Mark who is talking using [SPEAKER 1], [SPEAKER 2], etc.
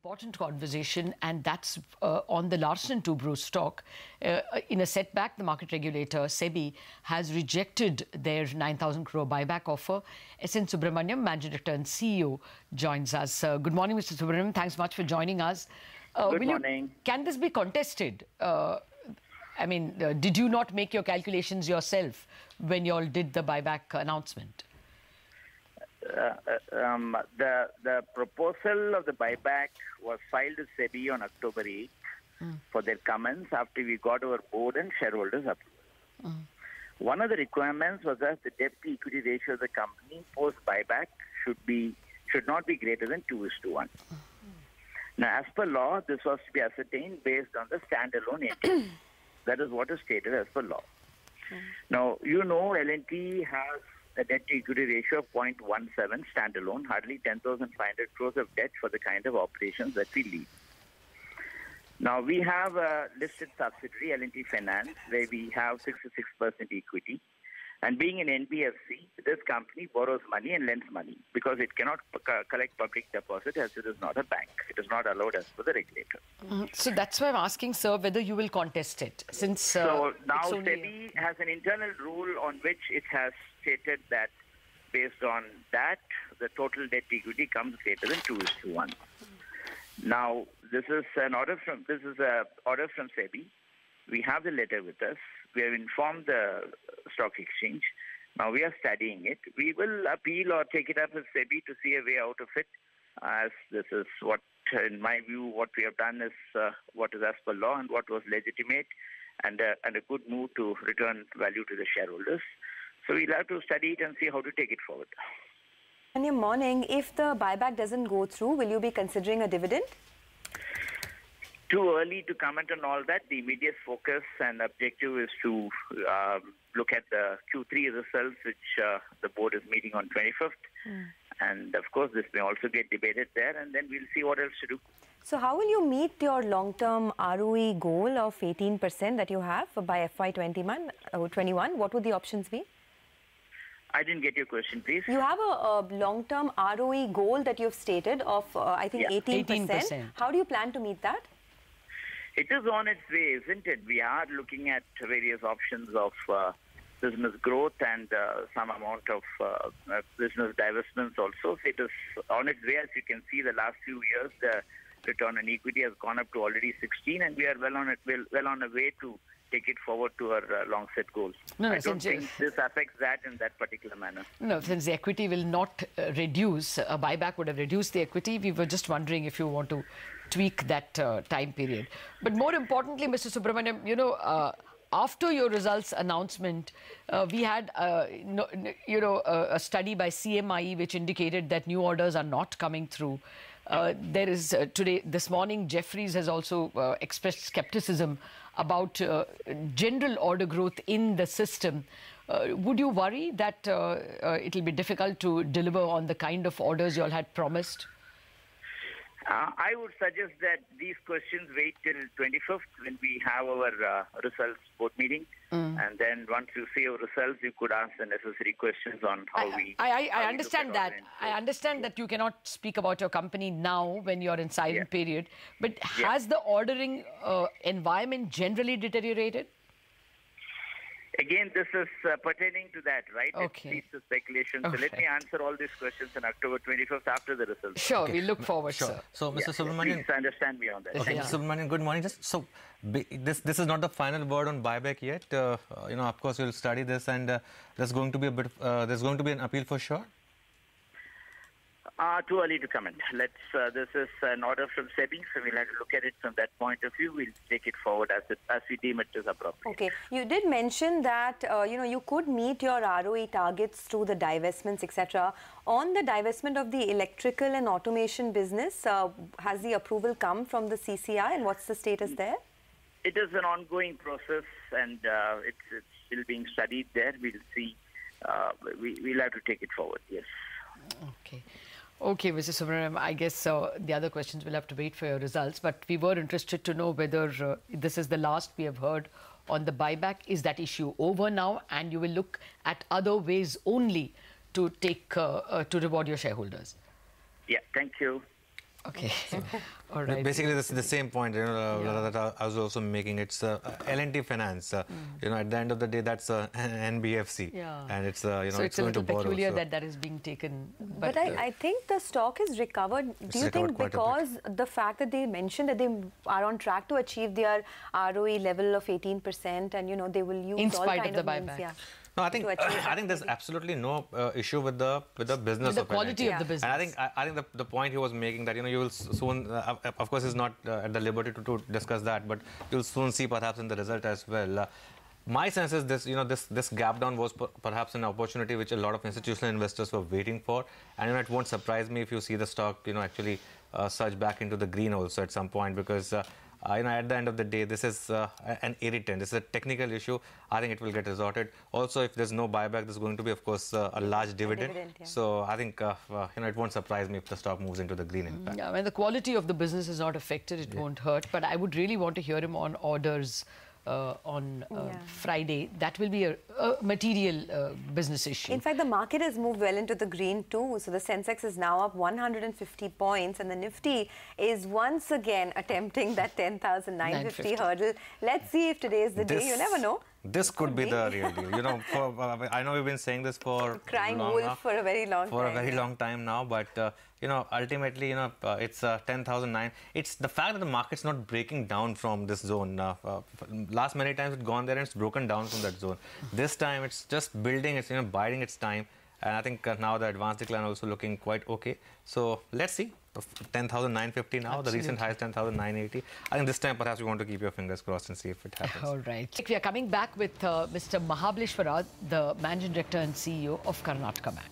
[SPEAKER 1] Important conversation, and that's on the Larsen and Toubro stock. In a setback, the market regulator, SEBI, has rejected their 9,000 crore buyback offer. Subrahmanyan, Managing Director and CEO, joins us. Good morning, Mr. Subrahmanyan. Thanks much for joining us.
[SPEAKER 2] Good morning.
[SPEAKER 1] Can this be contested? Did you not make your calculations yourself when you all did the buyback announcement?
[SPEAKER 2] The proposal of the buyback was filed with SEBI on October 8th for their comments after we got our board and shareholders approval. One of the requirements was that the debt-to-equity ratio of the company post-buyback should not be greater than 2:1. Now, as per law, this was to be ascertained based on the standalone entity. That is what is stated as per law. Now, L&T has a debt-to-equity ratio of 0.17 standalone, hardly 10,500 crores of debt for the kind of operations that we lead. Now, we have a listed subsidiary, L&T Finance, where we have 66% equity. And being an NBFC, this company borrows money and lends money because it cannot collect public deposit as it is not a bank. It is not allowed as per the regulator.
[SPEAKER 1] So that's why I'm asking, sir, whether you will contest it.
[SPEAKER 2] So now SEBI has an internal rule on which it has stated that based on that, the total debt equity comes greater than 2:1. Now, this is an order from SEBI. We have the letter with us. We have informed the stock exchange. Now we are studying it. We will appeal or take it up with SEBI to see a way out of it, as this is what, in my view, what we have done is what is as per law and what was legitimate and a good move to return value to the shareholders. So we'll have to study it and see how to take it forward.
[SPEAKER 3] And good morning. If the buyback doesn't go through, will you be considering a dividend?
[SPEAKER 2] Too early to comment on all that. The immediate focus and objective is to look at the Q3 results, which the board is meeting on 25th. And of course, this may also get debated there, and then we'll see what else to do.
[SPEAKER 3] So how will you meet your long-term ROE goal of 18% that you have by FY21? What would the options be?
[SPEAKER 2] I didn't get your question, please.
[SPEAKER 3] You have a long-term ROE goal that you've stated of, I think, 18%. How do you plan to meet that?
[SPEAKER 2] It is on its way, isn't it? We are looking at various options of business growth and some amount of business divestments also. So it is on its way. As you can see, the last few years, the return on equity has gone up to already 16, and we are well on a way to take it forward to our long-set goals.
[SPEAKER 1] No,
[SPEAKER 2] I don't think this affects that in that particular manner.
[SPEAKER 1] No, since the equity will not reduce, a buyback would have reduced the equity. We were just wondering if you want to tweak that time period. But more importantly, Mr. Subrahmanyan, after your results announcement, we had a study by CMIE which indicated that new orders are not coming through. There is this morning, Jefferies has also expressed skepticism about general order growth in the system. Would you worry that it will be difficult to deliver on the kind of orders you all had promised?
[SPEAKER 2] I would suggest that these questions wait till 25th when we have our results board meeting. And then once you see our results, you could ask the necessary questions on how
[SPEAKER 1] I understand that. I understand that you cannot speak about your company now when you're in silent period. But has the ordering environment generally deteriorated?
[SPEAKER 2] Again, this is pertaining to that, right?
[SPEAKER 1] Okay.
[SPEAKER 2] It leads to speculation. So let me answer all these questions on October 25th after the results.
[SPEAKER 1] Sure, we look forward, sir.
[SPEAKER 4] So, Mr. Subrahmanyan,
[SPEAKER 2] please understand me on that.
[SPEAKER 4] Okay, Mr. Subrahmanyan, good morning. This is not the final word on buyback yet. Of course, you'll study this, and there's going to be an appeal for sure.
[SPEAKER 2] Too early to comment. This is an order from SEBI, so we'll have to look at it from that point of view. We'll take it forward as we deem it is appropriate.
[SPEAKER 3] Okay. You did mention that you could meet your ROE targets through the divestments, etc. On the divestment of the electrical and automation business, has the approval come from the CCI, and what's the status there?
[SPEAKER 2] It is an ongoing process, and it's still being studied there. We'll see. We'll have to take it forward. Yes.
[SPEAKER 1] Okay, Mr. Subrahmanyan, I guess the other questions will have to wait for your results, but we were interested to know whether this is the last we have heard on the buyback. Is that issue over now, and you will look at other ways only to reward your shareholders?
[SPEAKER 2] Yeah, thank you.
[SPEAKER 1] Okay. All right.
[SPEAKER 4] Basically, this is the same point that I was also making. It's L&T Finance. At the end of the day, that's NBFC, and it's
[SPEAKER 1] so it's a little peculiar that is being taken.
[SPEAKER 3] But I think the stock is recovered. Do you think because the fact that they mentioned that they are on track to achieve their ROE level of 18%, and they will use
[SPEAKER 1] in
[SPEAKER 3] all
[SPEAKER 1] spite
[SPEAKER 3] kind
[SPEAKER 1] of the
[SPEAKER 3] means,
[SPEAKER 1] buyback?
[SPEAKER 4] No, I think there's absolutely no issue with the business
[SPEAKER 1] with the
[SPEAKER 4] of
[SPEAKER 1] quality
[SPEAKER 4] L&T.
[SPEAKER 1] of the business.
[SPEAKER 4] And I think the point he was making that you will soon, of course, he's not at the liberty to discuss that, but you'll soon see perhaps in the result as well. My sense is this gap down was perhaps an opportunity which a lot of institutional investors were waiting for, and it won't surprise me if you see the stock actually surge back into the green also at some point, because at the end of the day, this is an irritant. This is a technical issue. I think it will get resorted. Also, if there's no buyback, there's going to be, of course, a large dividend. So I think it won't surprise me if the stock moves into the green. In fact,
[SPEAKER 1] yeah, when the quality of the business is not affected, it won't hurt. But I would really want to hear him on orders on Friday. That will be a material business issue.
[SPEAKER 3] In fact, the market has moved well into the green too. So the Sensex is now up 150 points and the Nifty is once again attempting that 10,950 hurdle. Let's see if today is the day. You never know.
[SPEAKER 4] This could be the real deal. I know we've been saying this for
[SPEAKER 3] crying wolf for a very long time.
[SPEAKER 4] For a very long time now, but ultimately, it's 10,009. It's the fact that the market's not breaking down from this zone. Last many times it's gone there and it's broken down from that zone. This time it's just building. It's biding its time. And I think now the advanced decline also looking quite okay. So let's see. 10,950 now. Absolutely. The recent high is 10,980. I think this time perhaps you want to keep your fingers crossed and see if it happens.
[SPEAKER 1] All right. We are coming back with Mr. Mahabaleshwara, the Managing Director and CEO of Karnataka Bank.